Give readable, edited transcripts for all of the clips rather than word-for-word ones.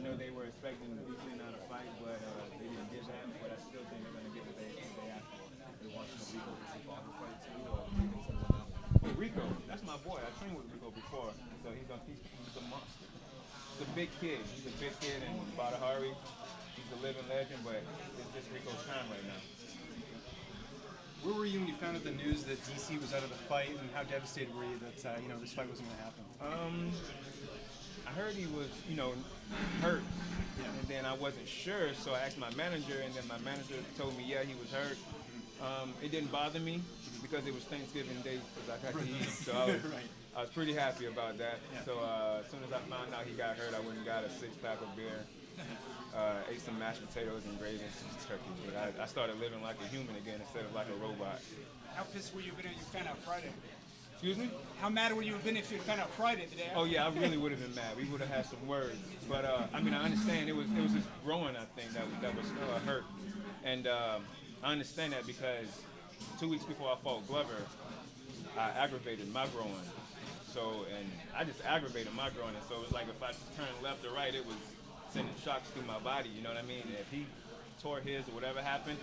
know they were expecting DC not to fight, but they didn't get that. But I still think they're going to get what they asked for. They want Rico to see Father fight too, or even someone else. Well, Rico, that's my boy. I trained with Rico before, so he's a monster. He's a big kid. He's a big kid in Badahari. He's a living legend, but it's just Rico's time right now. Where were you when you found out the news that DC was out of the fight, and how devastated were you that this fight wasn't going to happen? I heard he was, hurt, and then I wasn't sure, so I asked my manager, and then my manager told me, yeah, he was hurt. It didn't bother me because it was Thanksgiving Day because I got to eat, so Right. I was pretty happy about that. Yeah. So as soon as I found out he got hurt, I went and got a 6-pack of beer, ate some mashed potatoes and gravy and some turkey. But I started living like a human again instead of like a robot. How pissed were you been if you found out Friday? Excuse me? How mad would you have been if you found out Friday the day after? Oh yeah, I really would have been mad. We would have had some words, but I understand it was just growing. I think that was hurt, and I understand that because 2 weeks before I fought Glover, I aggravated my groin. So and I just aggravated my groin, and so it was like if I turned left or right, it was sending shocks through my body. You know what I mean? If he tore his or whatever happened,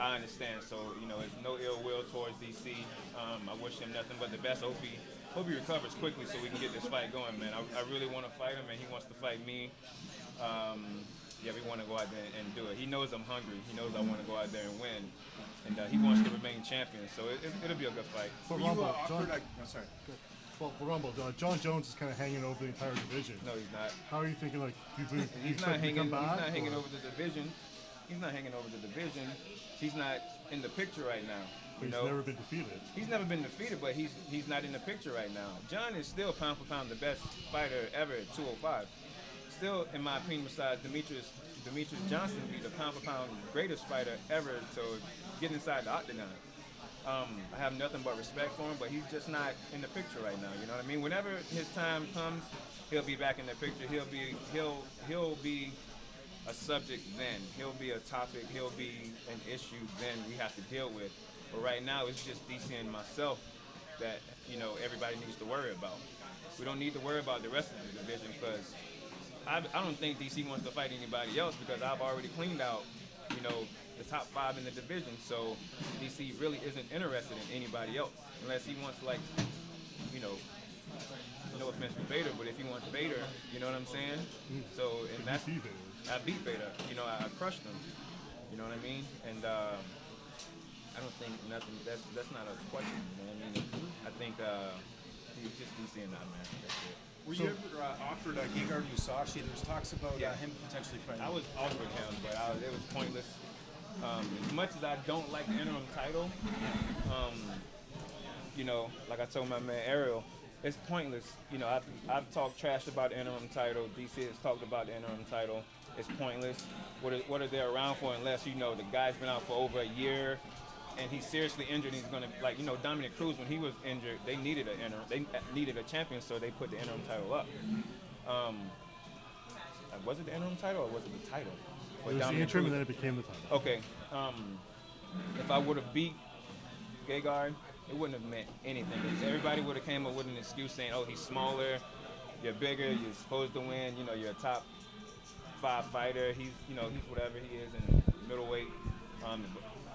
I understand. So, it's no ill will towards DC. I wish him nothing but the best. I hope he recovers quickly so we can get this fight going, man. I really want to fight him, and he wants to fight me. We want to go out there and do it. He knows I'm hungry. He knows I want to go out there and win. And he wants to remain champion. So it'll be a good fight. Were you offered sorry. Well, Rumble, John Jones is kind of hanging over the entire division. No, he's not. How are you thinking? Like, He's not hanging over the division. He's not hanging over the division. He's not in the picture right now. He's never been defeated. He's never been defeated, but he's not in the picture right now. John is still pound for pound the best fighter ever at 205. Still, in my opinion, besides Demetrius Johnson, be the pound for pound greatest fighter ever to get inside the octagon. I have nothing but respect for him, but he's just not in the picture right now. You know what I mean? Whenever his time comes, he'll be back in the picture. He'll be a subject then. He'll be a topic. He'll be an issue then we have to deal with. But right now, it's just DC and myself that everybody needs to worry about. We don't need to worry about the rest of the division because I don't think DC wants to fight anybody else because I've already cleaned out, the top 5 in the division. So DC really isn't interested in anybody else unless he wants no offense to Vader, but if he wants Vader, you know what I'm saying? So and that's I beat Vader. I crushed him. You know what I mean? And I don't think nothing. That's not a question. You know what I mean? I think he's just DC and that man. That's it. Were you ever offered Gegard Musashi? There was talks about him potentially fighting. I was offered him, but it was pointless. As much as I don't like the interim title, like I told my man Ariel, it's pointless. I've talked trash about the interim title. DC has talked about the interim title. It's pointless. What are they around for unless the guy's been out for over a year and he's seriously injured. He's gonna Dominic Cruz when he was injured. They needed a champion, so they put the interim title up. Was it the interim title or was it the title? It was the interim, and then it became the title. Okay. If I would have beat Gegard, it wouldn't have meant anything. Everybody would have came up with an excuse saying, "Oh, he's smaller, you're bigger, you're supposed to win. You're a top 5 fighter. He's whatever he is in middleweight."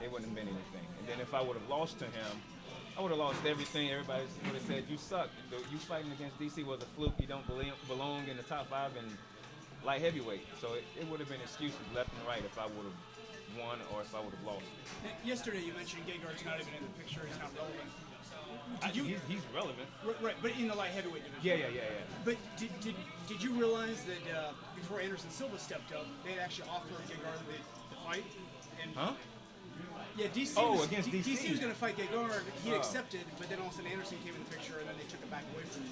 It wouldn't have been anything. And then if I would have lost to him, I would have lost everything. Everybody would have said, "You suck. You fighting against DC was a fluke. You don't belong in the top 5 in light heavyweight." So it would have been excuses left and right if I would have won or if I would have lost. Yesterday you mentioned Gegard's not even in the picture. He's not relevant. He's relevant. Right, but in the light heavyweight division. Yeah. But did you realize that before Anderson Silva stepped up, they had actually offered Gegard the fight? And huh? Yeah, DC. Against DC. DC was going to fight Gegard. He accepted, but then all of a sudden Anderson came in the picture, and then they took it back away from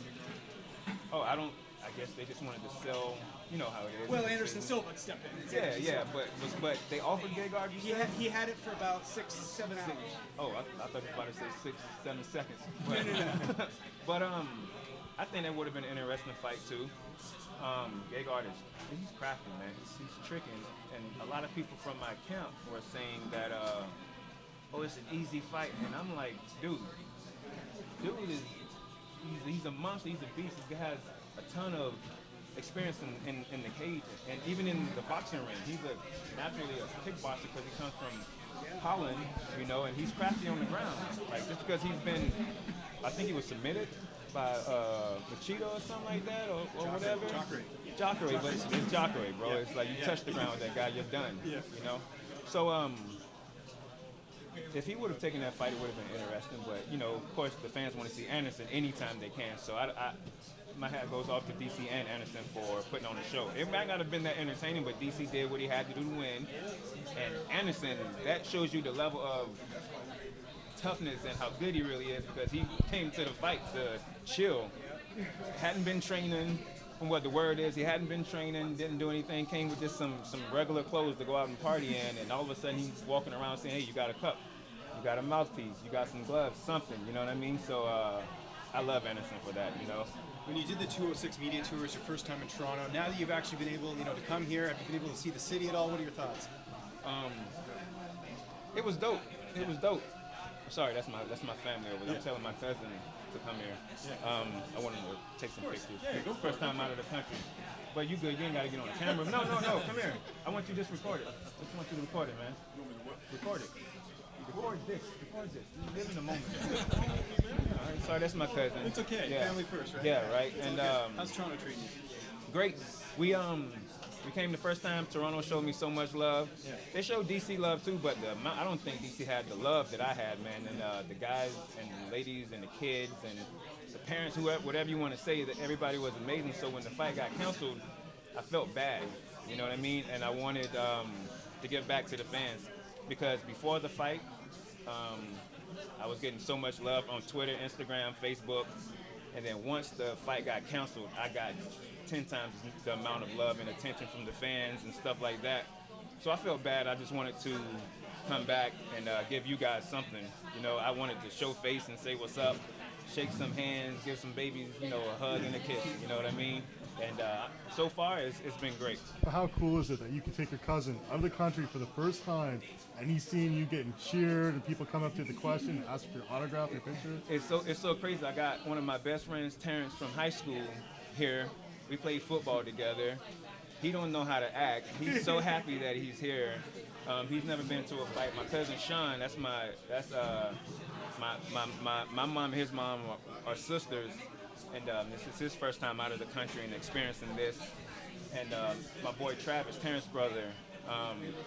Gegard. I guess they just wanted to sell. You know how it is. Well, Anderson Silva stepped in. Yeah, but they offered Gegard. He had it for about 6-7 hours. Oh, I thought you were about to say 6-7 seconds. But, No. but I think that would have been an interesting fight too. Gegard he's crafty, man. He's tricking, and a lot of people from my camp were saying that it's an easy fight, and I'm like, dude is he's a monster. He's a beast. He has a ton of experience in the cage and even in the boxing ring. He's naturally a kickboxer because he comes from Holland, you know, and he's crafty on the ground. Like just because he's been, I think he was submitted by Machida or something like that, or whatever. Jacare, but it's Jacare, bro. It's like you touch the ground with that guy, you're done. You know. So if he would have taken that fight, it would have been interesting. But you know, of course, the fans want to see Anderson anytime they can. So my hat goes off to DC and Anderson for putting on a show. It might not have been that entertaining, but DC did what he had to do to win. And Anderson, that shows you the level of toughness and how good he really is because he came to the fight to chill. Hadn't been training, from what the word is, he hadn't been training, didn't do anything, came with just some regular clothes to go out and party in, and all of a sudden he's walking around saying, hey, you got a cup, you got a mouthpiece, you got some gloves, something, you know what I mean? So I love Anderson for that, you know. When you did the 206 media tour, it's your first time in Toronto. Now that you've actually been able, to come here, have you been able to see the city at all? What are your thoughts? It was dope. It was dope. Sorry, that's my family over there. I'm telling my cousin to come here. I want him to take some pictures. It's first time out of the country. But you good, you ain't got to get on the camera. No, come here. I want you to just record it. I just want you to record it, man. Record it. Record this. You live in the moment. All right, sorry, that's my cousin. It's okay. Yeah. Family first, right? Yeah, right. And how's Toronto treating you? great. We came the first time. Toronto showed me so much love. Yeah. They showed DC love too, but I don't think DC had the love that I had, man. And the guys and the ladies and the kids and the parents, whatever you want to say, that everybody was amazing. So when the fight got canceled, I felt bad. You know what I mean? And I wanted to give back to the fans because before the fight, I was getting so much love on Twitter, Instagram, Facebook, and then once the fight got canceled, I got 10 times the amount of love and attention from the fans and stuff like that. So I felt bad. I just wanted to come back and give you guys something. You know, I wanted to show face and say what's up, shake some hands, give some babies, a hug and a kiss. You know what I mean? And so far, it's been great. But how cool is it that you can take your cousin out of the country for the first time, and he's seeing you getting cheered, and people come up to the question and ask for your autograph, your picture? It's so crazy. I got one of my best friends, Terrence, from high school here. We played football together. He don't know how to act. He's so happy that he's here. He's never been to a fight. My cousin Sean, that's my mom and his mom are sisters. And this is his first time out of the country and experiencing this. And my boy Travis, Terrence's brother,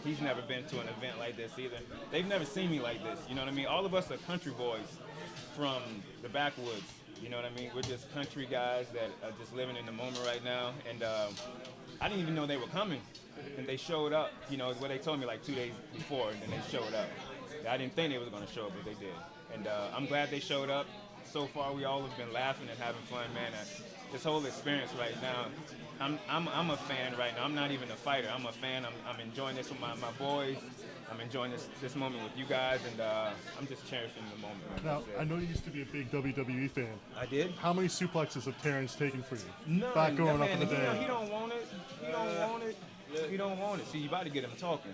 he's never been to an event like this either. They've never seen me like this, you know what I mean? All of us are country boys from the backwoods, you know what I mean? We're just country guys that are just living in the moment right now. And I didn't even know they were coming. And they showed up, what they told me like 2 days before, and then they showed up. I didn't think they were going to show up, but they did. And I'm glad they showed up. So far, we all have been laughing and having fun, man. This whole experience right now, I'm a fan right now. I'm not even a fighter. I'm a fan. I'm enjoying this with my boys. I'm enjoying this moment with you guys, and I'm just cherishing the moment. Now, I know you used to be a big WWE fan. I did. How many suplexes have Terrence taken for you? None. Back growing Man, up in the day. He don't want it. He don't want it. He don't want it. See, you about to get him talking.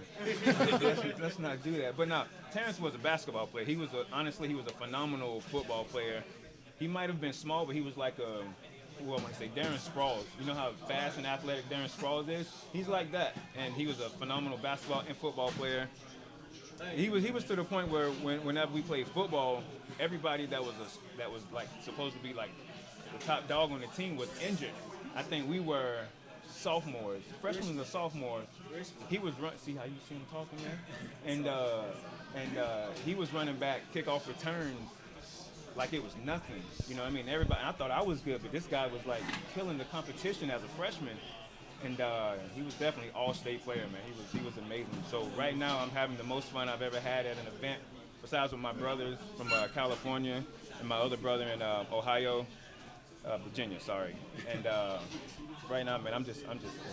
Let's not do that. But no, Terrence was a basketball player. Honestly, he was a phenomenal football player. He might have been small, but he was like Darren Sproles. You know how fast and athletic Darren Sproles is? He's like that. And he was a phenomenal basketball and football player. He was to the point where whenever we played football, everybody that was like supposed to be like the top dog on the team was injured. I think we were sophomores, freshmen or sophomores. He was see how you see him talking there? And he was running back kickoff returns like it was nothing. You know what I mean? I thought I was good, but this guy was like killing the competition as a freshman. And he was definitely all-state player, man. He was amazing. So right now I'm having the most fun I've ever had at an event, besides with my brothers from California and my other brother in Virginia, sorry. And right now, man, I'm just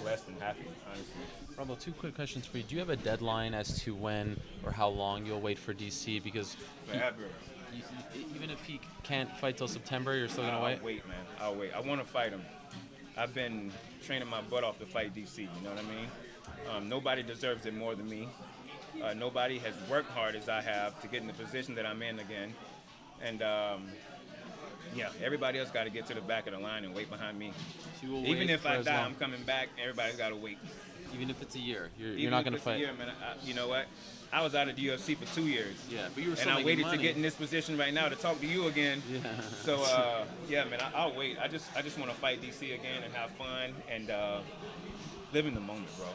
blessed and happy, honestly. Rumble, 2 quick questions for you. Do you have a deadline as to when or how long you'll wait for DC? Because forever. Even if he can't fight till September, you're still gonna wait? I'll wait, man. I'll wait. I want to fight him. I've been training my butt off to fight DC. You know what I mean? Nobody deserves it more than me. Nobody has worked hard as I have to get in the position that I'm in again. And Yeah, everybody else got to get to the back of the line and wait behind me. So you will Even wait if for I as die, long- I'm coming back. Everybody's got to wait. even if it's a year, you're Even not if going to it's a fight. year, man, you know what? I was out of the UFC for 2 years. Yeah, but you were And still I making waited money. to get in this position right now to talk to you again. Yeah. So yeah, man, I'll wait. I just want to fight DC again and have fun and live in the moment, bro.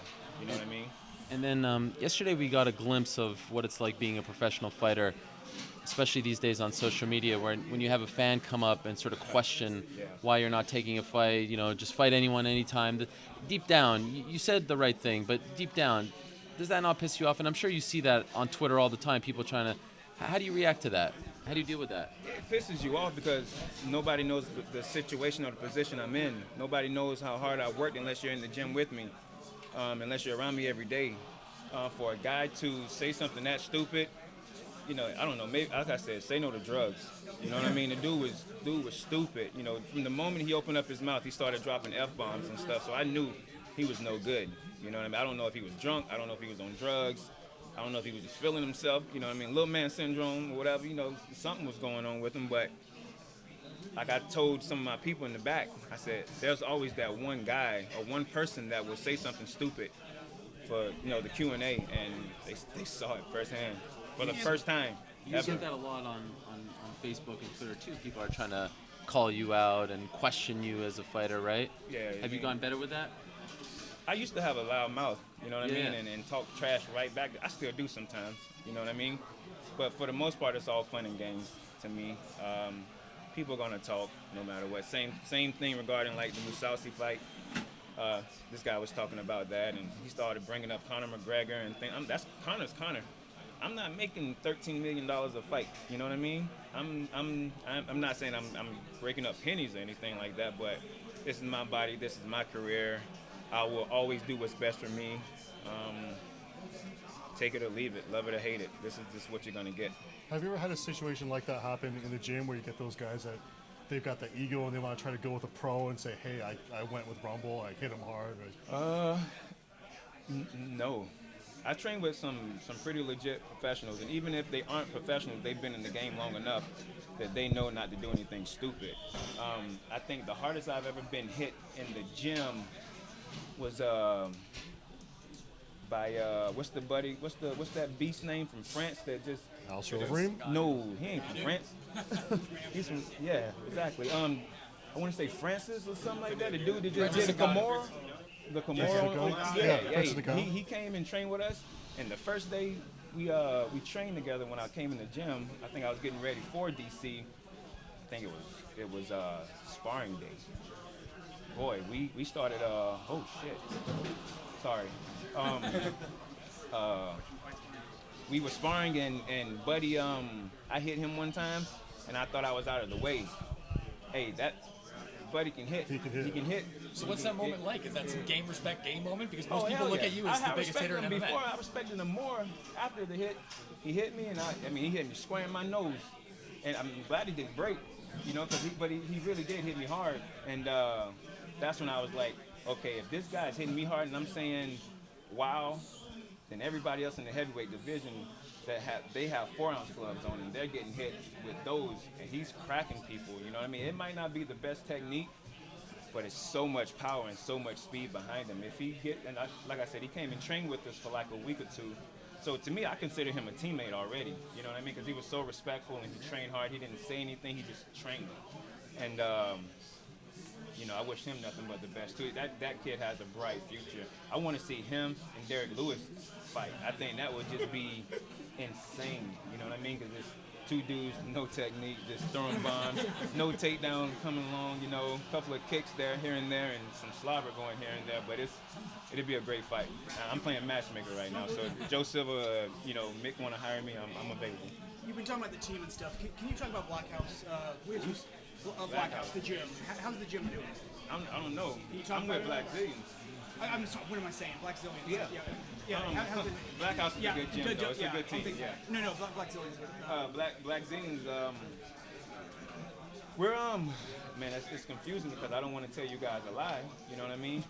You know what I mean? And then yesterday we got a glimpse of what it's like being a professional fighter, especially these days on social media, where when you have a fan come up and sort of question Yeah. why you're not taking a fight, just fight anyone, anytime. Deep down, you said the right thing, but deep down, does that not piss you off? And I'm sure you see that on Twitter all the time, people trying to. How do you react to that? How do you deal with that? It pisses you off because nobody knows the situation or the position I'm in. Nobody knows how hard I worked unless you're in the gym with me, unless you're around me every day. For a guy to say something that stupid, I don't know. Maybe, like I said, say no to drugs. You know what I mean? The dude was stupid. From the moment he opened up his mouth, he started dropping F-bombs and stuff. So I knew he was no good. You know what I mean? I don't know if he was drunk. I don't know if he was on drugs. I don't know if he was just feeling himself. You know what I mean? Little man syndrome or whatever. Something was going on with him. But like I told some of my people in the back, I said, there's always that one guy or one person that will say something stupid for the Q&A, and they saw it firsthand for the first time. You ever. get that a lot on Facebook and Twitter too. People are trying to call you out and question you as a fighter, right? Yeah. Have you gotten better with that? I used to have a loud mouth, you know what I Yeah. mean, and talk trash right back. I still do sometimes, you know what I mean? But for the most part, it's all fun and games to me. People are gonna talk no matter what. Same thing regarding like the Mousasi fight. This guy was talking about that, and he started bringing up Conor McGregor and that's Conor's Conor. I'm not making $13 million a fight. You know what I mean? I'm not saying I'm breaking up pennies or anything like that, but this is my body. This is my career. I will always do what's best for me. Take it or leave it, love it or hate it. This is just what you're gonna get. Have you ever had a situation like that happen in the gym where you get those guys that they've got the ego and they want to try to go with a pro and say, hey, I went with Rumble, I hit him hard? No. I train with some pretty legit professionals, and even if they aren't professionals, they've been in the game long enough that they know not to do anything stupid. I think the hardest I've ever been hit in the gym was by what's that beast name from France that just Al-Shulverim? no, he ain't from France. He's from exactly. I want to say Francis or something like that. The dude that just did the Kimura. The Kimura. Yeah, He came and trained with us, and the first day we trained together when I came in the gym. I think I was getting ready for DC. I think it was sparring day. Boy, we started oh shit. Sorry. We were sparring and Buddy I hit him one time and I thought I was out of the way. Hey, that Buddy can hit. He can hit. So what's that moment like? Is that some game respect game moment? Because most people hell look yeah. at you as the biggest hitter in him MMA. before. I respected him more after the hit. He hit me, and he hit me square in my nose. And I'm glad he didn't break, because he really did hit me hard. And that's when I was like, okay, if this guy's hitting me hard and I'm saying, wow, then everybody else in the heavyweight division they have 4-ounce gloves on and they're getting hit with those, and he's cracking people. You know what I mean? It might not be the best technique, but it's so much power and so much speed behind him. If he hit, and like I said, he came and trained with us for like a week or two. So to me, I consider him a teammate already. You know what I mean? Because he was so respectful and he trained hard. He didn't say anything. He just trained. And I wish him nothing but the best too. That kid has a bright future. I want to see him and Derek Lewis fight. I think that would just be insane. You know what I mean? Because it's two dudes, no technique, just throwing bombs, no takedown coming along. A couple of kicks there, here and there, and some slobber going here and there. But it'll be a great fight. I'm playing matchmaker right now, so if Joe Silva, Mick want to hire me, I'm available. You've been talking about the team and stuff. Can you talk about Black House? Black House, the gym. How's the gym doing? I don't know. you talk I'm with about Black it? Zillions. I'm sorry, what am I saying? Black Zillions. Yeah. How's it? Black House is a good gym, though. It's a good team. Yeah. No, Black Zillions. Black Zillions. We're man, it's confusing because I don't want to tell you guys a lie. You know what I mean?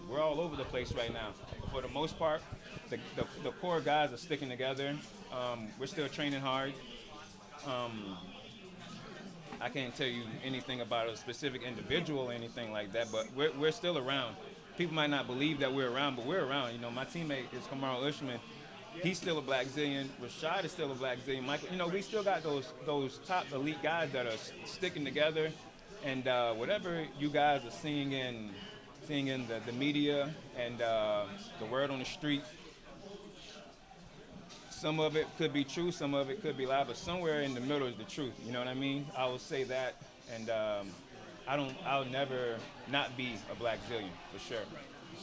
We're all over the place right now. For the most part, the core guys are sticking together. We're still training hard. I can't tell you anything about a specific individual or anything like that, but we're still around. People might not believe that we're around, but we're around. You know, my teammate is Kamaru Usman. He's still a Black Zillion. Rashad is still a Black Zillion. Michael, you know, we still got those top elite guys that are sticking together. And whatever you guys are seeing in the media and the word on the street, some of it could be true, some of it could be lie, but somewhere in the middle is the truth. You know what I mean? I will say that, and I'll never not be a Black Zillion for sure.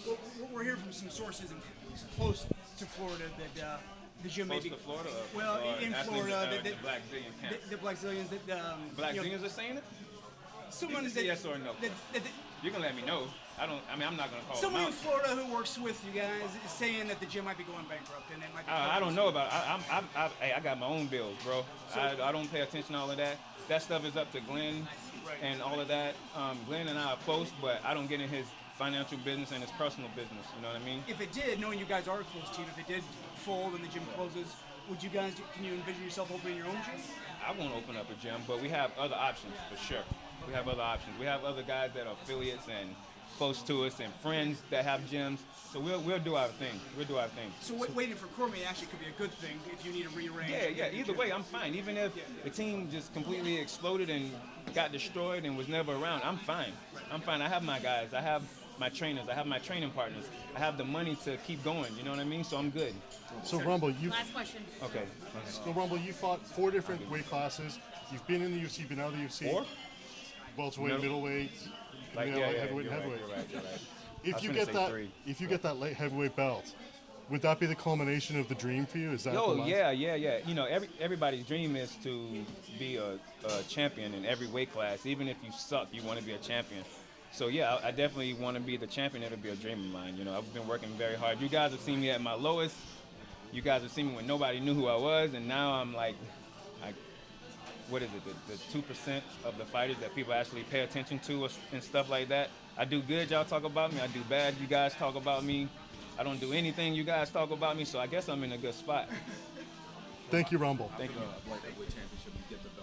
Well, we're hearing from some sources close to Florida that the gym may Close be. to Florida? Well, or in actually Florida, the Black Zillion camp. the Black Zillions that Black you know, Zillions are saying it? someone It's that, a yes or a no. that You can let me know. I'm not gonna call them someone in out. Florida who works with you guys is saying that the gym might be going bankrupt and it might be. I don't know about it. Hey, I got my own bills, bro. I don't pay attention to all of that. That stuff is up to Glenn and all of that. Glenn and I are close, but I don't get in his financial business and his personal business. You know what I mean? If it did, knowing you guys are a close team, if it did fold and the gym closes, would you guys? Can you envision yourself opening your own gym? I won't open up a gym, but we have other options for sure. We have other options. We have other guys that are affiliates and close to us and friends that have gyms. So we'll do our thing. We'll do our thing. So waiting for Cormier actually could be a good thing if you need to rearrange. Yeah. Either way, I'm fine. Even if the team just completely exploded and got destroyed and was never around, I'm fine. I'm fine. I have my guys. I have my trainers. I have my training partners. I have the money to keep going. You know what I mean? So I'm good. So Rumble, Last question. Okay. so Rumble, you fought 4 different weight classes. You've been in the UFC, been out of the UFC. 4? Welterweight, middleweight, Like, light yeah, heavyweight, you're and heavyweight. Right, you're right. I If was you finna get say that, 3. if you get that light heavyweight belt, would that be the culmination of the dream for you? Is that? the Yo, last- yeah. You know, everybody's dream is to be a champion in every weight class. Even if you suck, you want to be a champion. So yeah, I definitely want to be the champion. It'll be a dream of mine. You know, I've been working very hard. You guys have seen me at my lowest. You guys have seen me when nobody knew who I was, and now I'm like, what is it? The 2% of the fighters that people actually pay attention to and stuff like that. I do good, y'all talk about me. I do bad, you guys talk about me. I don't do anything, you guys talk about me. So I guess I'm in a good spot. Thank you, Rumble. Thank you. Light heavyweight championship, you get the belt.